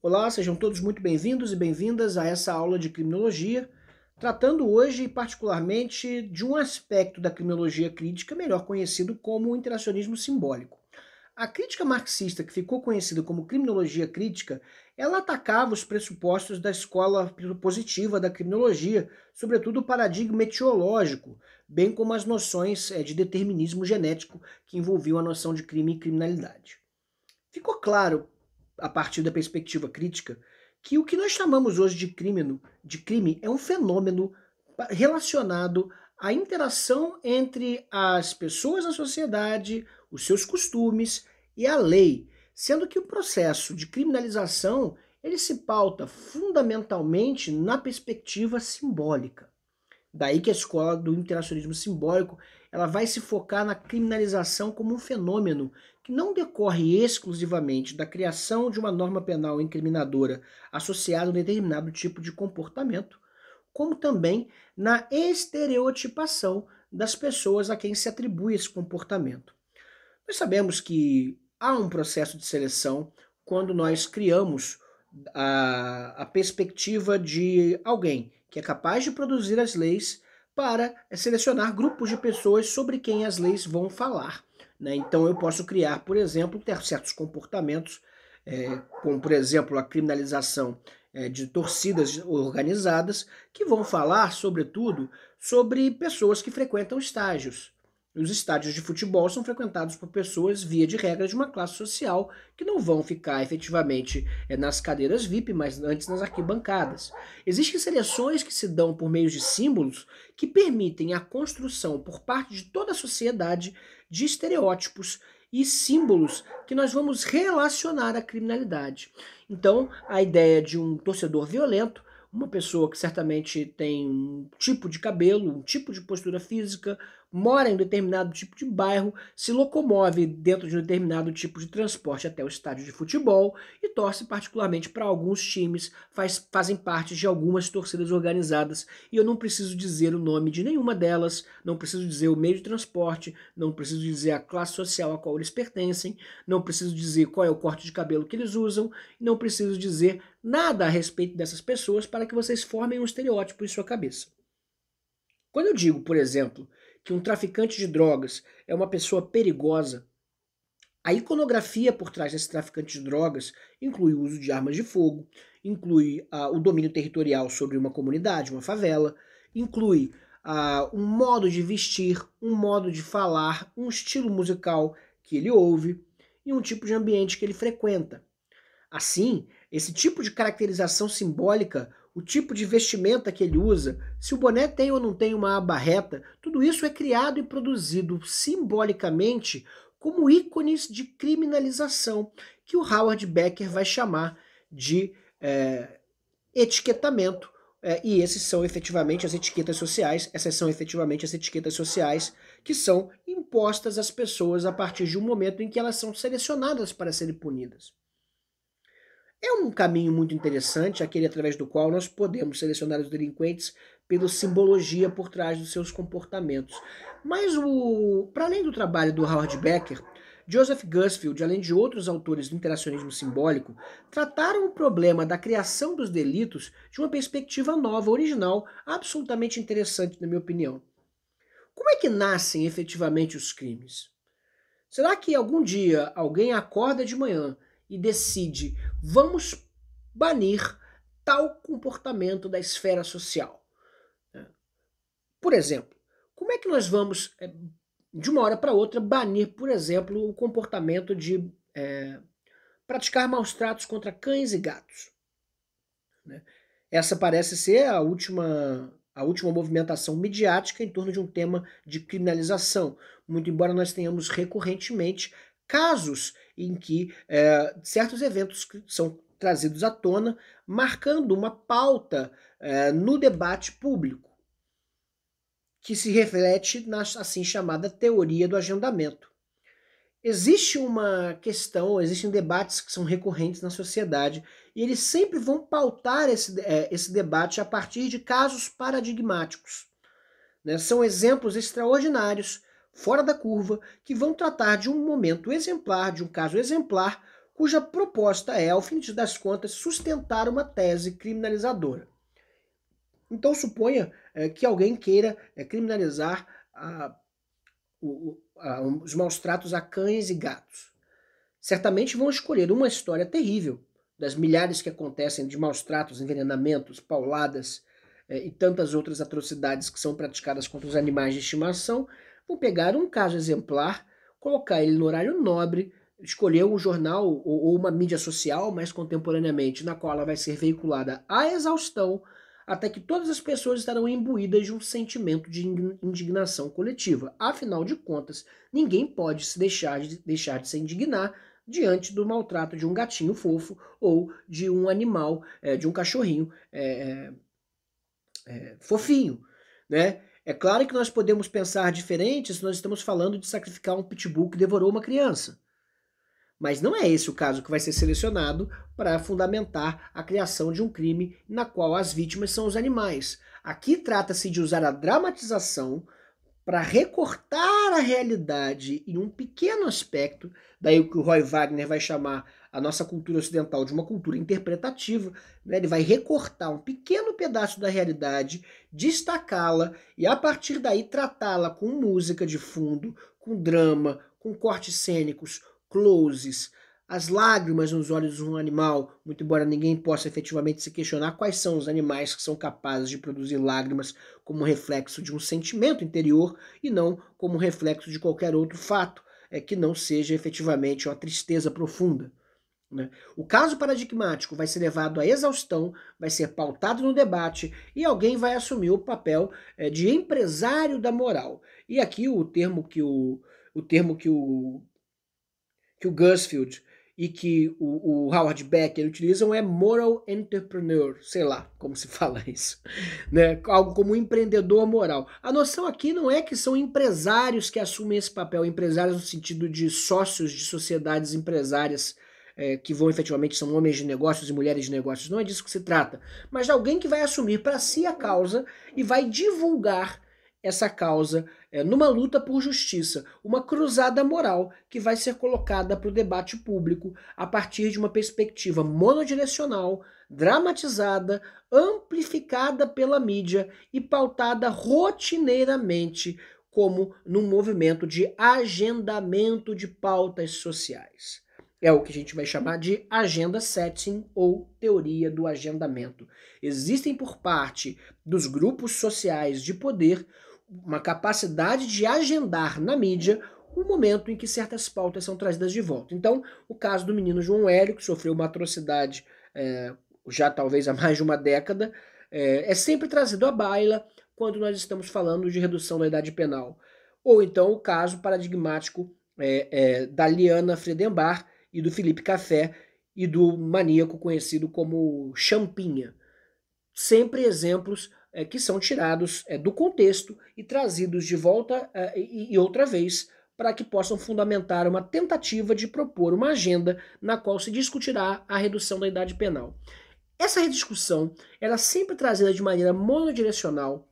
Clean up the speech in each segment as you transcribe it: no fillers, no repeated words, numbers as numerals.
Olá, sejam todos muito bem-vindos e bem-vindas a essa aula de criminologia, tratando hoje particularmente de um aspecto da criminologia crítica melhor conhecido como o interacionismo simbólico. A crítica marxista, que ficou conhecida como criminologia crítica, ela atacava os pressupostos da escola positiva da criminologia, sobretudo o paradigma etiológico, bem como as noções de determinismo genético que envolviam a noção de crime e criminalidade. Ficou claro, a partir da perspectiva crítica, que o que nós chamamos hoje de crime é um fenômeno relacionado à interação entre as pessoas na sociedade, os seus costumes e a lei, sendo que o processo de criminalização ele se pauta fundamentalmente na perspectiva simbólica. Daí que a escola do interacionismo simbólico ela vai se focar na criminalização como um fenômeno que não decorre exclusivamente da criação de uma norma penal incriminadora associada a um determinado tipo de comportamento, como também na estereotipação das pessoas a quem se atribui esse comportamento. Nós sabemos que há um processo de seleção quando nós criamos a perspectiva de alguém que é capaz de produzir as leis para selecionar grupos de pessoas sobre quem as leis vão falar. Né? Então eu posso criar, por exemplo, ter certos comportamentos, como por exemplo a criminalização de torcidas organizadas, que vão falar, sobretudo, sobre pessoas que frequentam estágios. Os estádios de futebol são frequentados por pessoas, via de regra, de uma classe social que não vão ficar efetivamente nas cadeiras VIP, mas antes nas arquibancadas. Existem seleções que se dão por meio de símbolos que permitem a construção por parte de toda a sociedade de estereótipos e símbolos que nós vamos relacionar à criminalidade. Então, a ideia de um torcedor violento, uma pessoa que certamente tem um tipo de cabelo, um tipo de postura física, mora em um determinado tipo de bairro, se locomove dentro de um determinado tipo de transporte até o estádio de futebol e torce particularmente para alguns times, fazem parte de algumas torcidas organizadas e eu não preciso dizer o nome de nenhuma delas, não preciso dizer o meio de transporte, não preciso dizer a classe social a qual eles pertencem, não preciso dizer qual é o corte de cabelo que eles usam, não preciso dizer nada a respeito dessas pessoas para que vocês formem um estereótipo em sua cabeça. Quando eu digo, por exemplo, que um traficante de drogas é uma pessoa perigosa, a iconografia por trás desse traficante de drogas inclui o uso de armas de fogo, inclui o domínio territorial sobre uma comunidade, uma favela, inclui um modo de vestir, um modo de falar, um estilo musical que ele ouve e um tipo de ambiente que ele frequenta. Assim, esse tipo de caracterização simbólica, o tipo de vestimenta que ele usa, se o boné tem ou não tem uma aba reta, tudo isso é criado e produzido simbolicamente como ícones de criminalização, que o Howard Becker vai chamar de etiquetamento. E esses são efetivamente as etiquetas sociais, essas são efetivamente as etiquetas sociais que são impostas às pessoas a partir de um momento em que elas são selecionadas para serem punidas. É um caminho muito interessante, aquele através do qual nós podemos selecionar os delinquentes pela simbologia por trás dos seus comportamentos. Mas, para além do trabalho do Howard Becker, Joseph Gusfield, além de outros autores do interacionismo simbólico, trataram o problema da criação dos delitos de uma perspectiva nova, original, absolutamente interessante, na minha opinião. Como é que nascem efetivamente os crimes? Será que algum dia alguém acorda de manhã e decide, vamos banir tal comportamento da esfera social? Por exemplo, como é que nós vamos, de uma hora para outra, banir, por exemplo, o comportamento de praticar maus tratos contra cães e gatos? Essa parece ser a última movimentação midiática em torno de um tema de criminalização, muito embora nós tenhamos recorrentemente casos em que certos eventos são trazidos à tona, marcando uma pauta no debate público, que se reflete na assim chamada teoria do agendamento. Existe uma questão, existem debates que são recorrentes na sociedade e eles sempre vão pautar esse debate a partir de casos paradigmáticos. Né? São exemplos extraordinários, fora da curva, que vão tratar de um momento exemplar, de um caso exemplar, cuja proposta é, ao fim das contas, sustentar uma tese criminalizadora. Então suponha que alguém queira criminalizar os maus tratos a cães e gatos. Certamente vão escolher uma história terrível, das milhares que acontecem de maus tratos, envenenamentos, pauladas e tantas outras atrocidades que são praticadas contra os animais de estimação. Vão pegar um caso exemplar, colocar ele no horário nobre, escolher um jornal ou uma mídia social mais contemporaneamente, na qual ela vai ser veiculada à exaustão, até que todas as pessoas estarão imbuídas de um sentimento de indignação coletiva. Afinal de contas, ninguém pode se deixar de se indignar diante do maltrato de um gatinho fofo ou de um animal, de um cachorrinho fofinho, né? É claro que nós podemos pensar diferente se nós estamos falando de sacrificar um pitbull que devorou uma criança. Mas não é esse o caso que vai ser selecionado para fundamentar a criação de um crime na qual as vítimas são os animais. Aqui trata-se de usar a dramatização para recortar a realidade em um pequeno aspecto, daí o que o Roy Wagner vai chamar a nossa cultura ocidental de uma cultura interpretativa, né? Ele vai recortar um pequeno pedaço da realidade, destacá-la e a partir daí tratá-la com música de fundo, com drama, com cortes cênicos, closes, as lágrimas nos olhos de um animal, muito embora ninguém possa efetivamente se questionar quais são os animais que são capazes de produzir lágrimas como reflexo de um sentimento interior e não como reflexo de qualquer outro fato, que não seja efetivamente uma tristeza profunda. Né? O caso paradigmático vai ser levado à exaustão, vai ser pautado no debate e alguém vai assumir o papel de empresário da moral. E aqui o termo que o Gusfield e que o Howard Becker utilizam é moral entrepreneur, sei lá como se fala isso, né? Algo como empreendedor moral. A noção aqui não é que são empresários que assumem esse papel, empresários no sentido de sócios de sociedades empresárias que vão efetivamente são homens de negócios e mulheres de negócios, não é disso que se trata, mas de alguém que vai assumir para si a causa e vai divulgar essa causa numa luta por justiça, uma cruzada moral que vai ser colocada para o debate público a partir de uma perspectiva monodirecional, dramatizada, amplificada pela mídia e pautada rotineiramente como num movimento de agendamento de pautas sociais. É o que a gente vai chamar de agenda setting ou teoria do agendamento. Existem por parte dos grupos sociais de poder uma capacidade de agendar na mídia o momento em que certas pautas são trazidas de volta. Então, o caso do menino João Hélio, que sofreu uma atrocidade já talvez há mais de uma década, é sempre trazido à baila quando nós estamos falando de redução da idade penal. Ou então o caso paradigmático da Liana Friedenbach e do Felipe Café e do maníaco conhecido como Champinha. Sempre exemplos que são tirados do contexto e trazidos de volta e outra vez para que possam fundamentar uma tentativa de propor uma agenda na qual se discutirá a redução da idade penal. Essa rediscussão ela é sempre trazida de maneira monodirecional,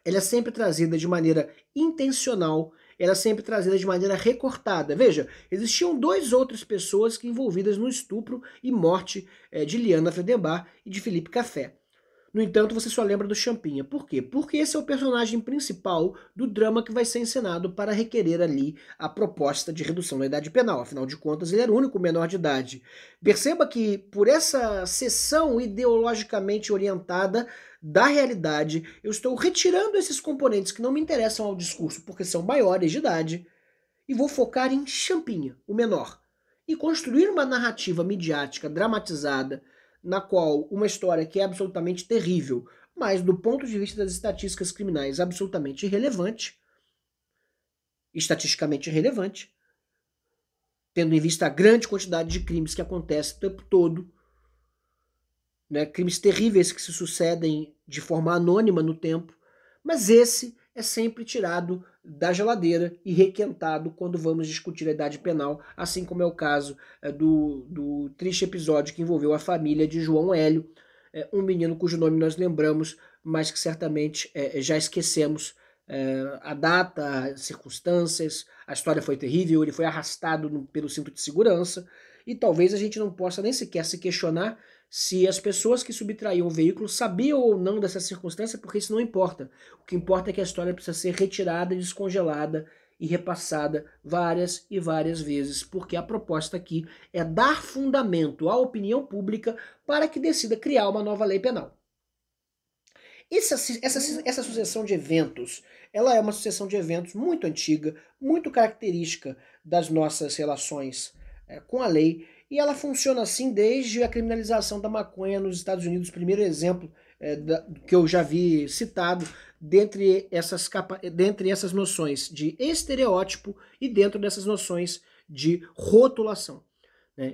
ela é sempre trazida de maneira intencional, ela é sempre trazida de maneira recortada. Veja, existiam duas outras pessoas envolvidas no estupro e morte de Liana Friedenbach e de Felipe Café. No entanto, você só lembra do Champinha. Por quê? Porque esse é o personagem principal do drama que vai ser encenado para requerer ali a proposta de redução da idade penal. Afinal de contas, ele era o único menor de idade. Perceba que, por essa seção ideologicamente orientada da realidade, eu estou retirando esses componentes que não me interessam ao discurso porque são maiores de idade e vou focar em Champinha, o menor, e construir uma narrativa midiática dramatizada na qual uma história que é absolutamente terrível, mas do ponto de vista das estatísticas criminais absolutamente irrelevante, estatisticamente irrelevante, tendo em vista a grande quantidade de crimes que acontecem o tempo todo, né, crimes terríveis que se sucedem de forma anônima no tempo, mas esse é sempre tirado da geladeira e requentado quando vamos discutir a idade penal, assim como é o caso do triste episódio que envolveu a família de João Hélio, um menino cujo nome nós lembramos, mas que certamente já esquecemos a data, as circunstâncias, a história foi terrível, ele foi arrastado pelo cinto de segurança e talvez a gente não possa nem sequer se questionar se as pessoas que subtraíam o veículo sabiam ou não dessa circunstância, porque isso não importa. O que importa é que a história precisa ser retirada, descongelada e repassada várias e várias vezes, porque a proposta aqui é dar fundamento à opinião pública para que decida criar uma nova lei penal. Essa sucessão de eventos, ela é uma sucessão de eventos muito antiga, muito característica das nossas relações com a lei, e ela funciona assim desde a criminalização da maconha nos Estados Unidos, primeiro exemplo que eu já vi citado dentre essas noções de estereótipo e dentro dessas noções de rotulação.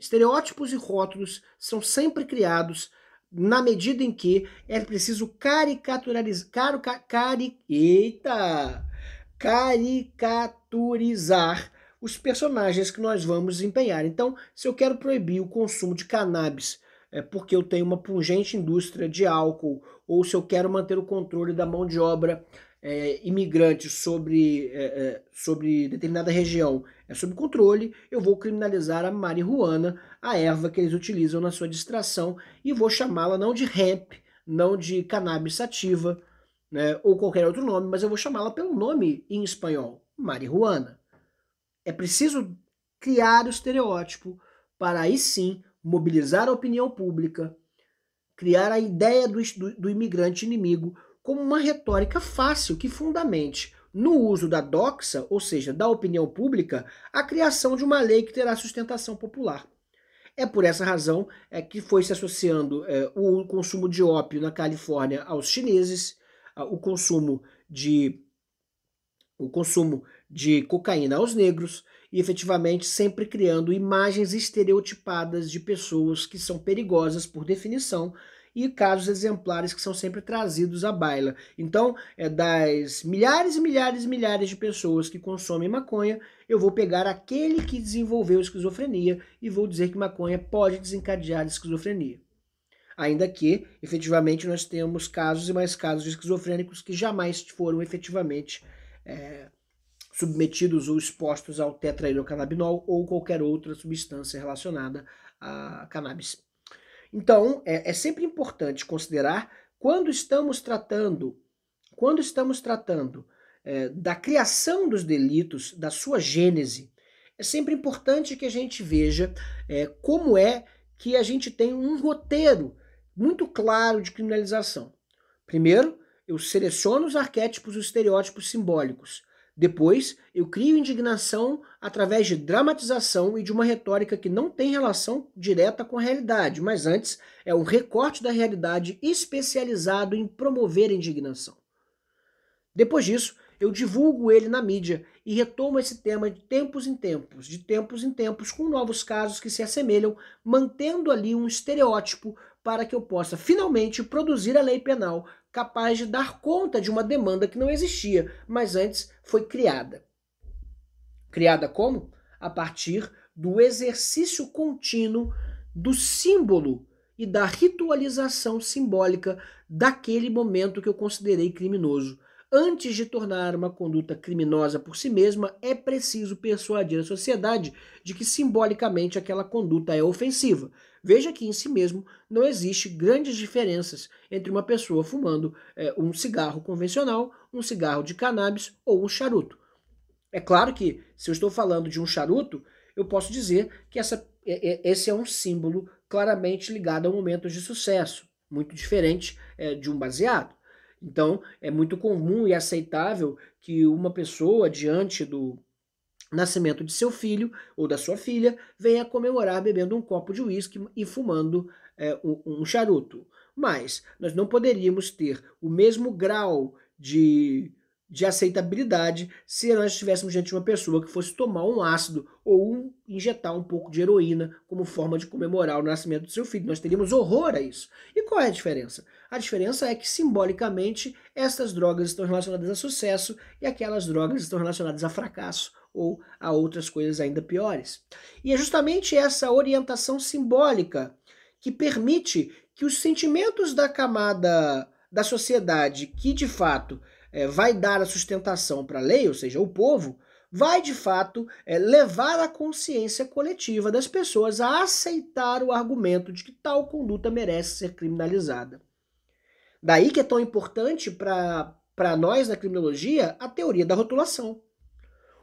Estereótipos e rótulos são sempre criados na medida em que é preciso caricaturizar os personagens que nós vamos desempenhar. Então, se eu quero proibir o consumo de cannabis porque eu tenho uma pungente indústria de álcool, ou se eu quero manter o controle da mão de obra imigrante sobre determinada região, sob controle, eu vou criminalizar a marihuana, a erva que eles utilizam na sua distração, e vou chamá-la não de hemp, não de cannabis sativa, né, ou qualquer outro nome, mas eu vou chamá-la pelo nome em espanhol, marihuana. É preciso criar o estereótipo para aí sim mobilizar a opinião pública, criar a ideia do imigrante inimigo como uma retórica fácil que fundamente no uso da doxa, ou seja, da opinião pública, a criação de uma lei que terá sustentação popular. É por essa razão que foi se associando o consumo de ópio na Califórnia aos chineses, o consumo de cocaína aos negros, e efetivamente sempre criando imagens estereotipadas de pessoas que são perigosas por definição, e casos exemplares que são sempre trazidos à baila. Então, das milhares e milhares e milhares de pessoas que consomem maconha, eu vou pegar aquele que desenvolveu esquizofrenia e vou dizer que maconha pode desencadear esquizofrenia. Ainda que, efetivamente, nós temos casos e mais casos de esquizofrênicos que jamais foram efetivamente submetidos ou expostos ao tetrahidrocannabinol ou qualquer outra substância relacionada a cannabis. Então, é sempre importante considerar quando estamos tratando da criação dos delitos, da sua gênese, é sempre importante que a gente veja como é que a gente tem um roteiro muito claro de criminalização. Primeiro, eu seleciono os arquétipos e os estereótipos simbólicos. Depois, eu crio indignação através de dramatização e de uma retórica que não tem relação direta com a realidade, mas antes é um recorte da realidade especializado em promover a indignação. Depois disso, eu divulgo ele na mídia e retomo esse tema de tempos em tempos, com novos casos que se assemelham, mantendo ali um estereótipo para que eu possa finalmente produzir a lei penal capaz de dar conta de uma demanda que não existia, mas antes foi criada. Criada como? A partir do exercício contínuo do símbolo e da ritualização simbólica daquele momento que eu considerei criminoso. Antes de tornar uma conduta criminosa por si mesma, é preciso persuadir a sociedade de que simbolicamente aquela conduta é ofensiva. Veja que em si mesmo não existe grandes diferenças entre uma pessoa fumando um cigarro convencional, um cigarro de cannabis ou um charuto. É claro que, se eu estou falando de um charuto, eu posso dizer que esse é um símbolo claramente ligado a momentos de sucesso, muito diferente de um baseado. Então, é muito comum e aceitável que uma pessoa, diante do nascimento de seu filho ou da sua filha, venha comemorar bebendo um copo de uísque e fumando um charuto. Mas nós não poderíamos ter o mesmo grau de aceitabilidade se nós estivéssemos diante de uma pessoa que fosse tomar um ácido ou injetar um pouco de heroína como forma de comemorar o nascimento do seu filho. Nós teríamos horror a isso. E qual é a diferença? A diferença é que, simbolicamente, essas drogas estão relacionadas a sucesso e aquelas drogas estão relacionadas a fracasso ou a outras coisas ainda piores. E é justamente essa orientação simbólica que permite que os sentimentos da camada da sociedade que, de fato, vai dar a sustentação para a lei, ou seja, o povo, vai de fato levar a consciência coletiva das pessoas a aceitar o argumento de que tal conduta merece ser criminalizada. Daí que é tão importante para nós na criminologia a teoria da rotulação.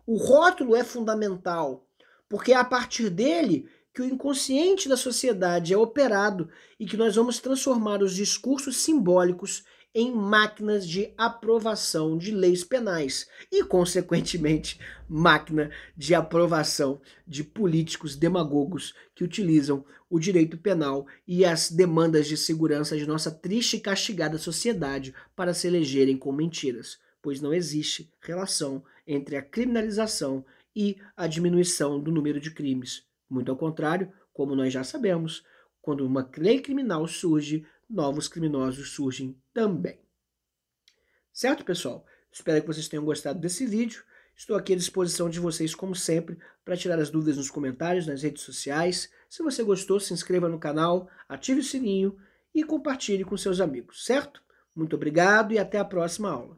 O rótulo é fundamental, porque é a partir dele que o inconsciente da sociedade é operado e que nós vamos transformar os discursos simbólicos em máquinas de aprovação de leis penais e, consequentemente, máquina de aprovação de políticos demagogos que utilizam o direito penal e as demandas de segurança de nossa triste e castigada sociedade para se elegerem com mentiras, pois não existe relação entre a criminalização e a diminuição do número de crimes. Muito ao contrário, como nós já sabemos, quando uma lei criminal surge, novos criminosos surgem também. Certo, pessoal? Espero que vocês tenham gostado desse vídeo. Estou aqui à disposição de vocês, como sempre, para tirar as dúvidas nos comentários, nas redes sociais. Se você gostou, se inscreva no canal, ative o sininho e compartilhe com seus amigos, certo? Muito obrigado e até a próxima aula.